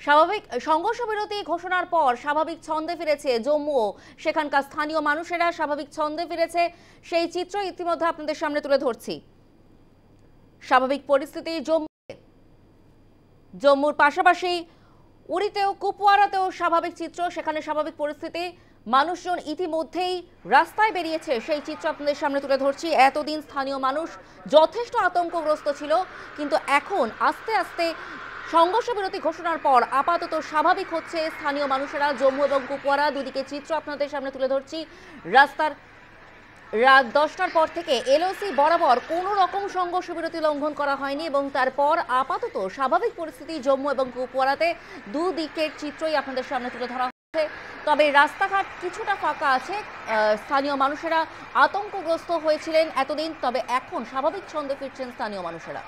স্বাভাবিক সংঘর্ষ বিরতি ঘোষণার পর স্বাভাবিক ছন্দে ফিরেছে জম্মু। সেখানকার স্থানীয় মানুষেরা স্বাভাবিক ছন্দে ফিরেছে, সেই চিত্র ইতিমধ্যে আপনাদের সামনে তুলে ধরছি। স্বাভাবিক পরিস্থিতি জম্মুর পাশাপাশি উরিতেও কুপওয়ারাতেও স্বাভাবিক চিত্র, সেখানে স্বাভাবিক পরিস্থিতি। মানুষজন ইতিমধ্যেই রাস্তায় বেরিয়েছে, সেই চিত্র আপনাদের সামনে তুলে ধরছি। এতদিন স্থানীয় মানুষ যথেষ্ট আতঙ্কগ্রস্ত ছিল, কিন্তু এখন আস্তে আস্তে সংঘর্ষ বিরতি ঘোষণার পর আপাতত স্বাভাবিক হচ্ছে স্থানীয় মানুষেরা। জম্মু এবং কুপওয়ারা দুদিকে চিত্র আপনাদের সামনে তুলে ধরছি। রাস্তার রাত 10টার পর থেকে এলওসি বরাবর কোনো রকম সংঘর্ষ বিরতি লঙ্ঘন করা হয়নি এবং তারপর আপাতত স্বাভাবিক পরিস্থিতি জম্মু এবং কুপওয়ারাতে। দুদিকের চিত্রই আপনাদের সামনে তুলে ধরা হচ্ছে, তবে রাস্তাঘাট কিছুটা ফাঁকা আছে। স্থানীয় মানুষেরা আতঙ্কগ্রস্ত হয়েছিলেন এতদিন, তবে এখন স্বাভাবিক ছন্দে ফিরছেন স্থানীয় মানুষেরা।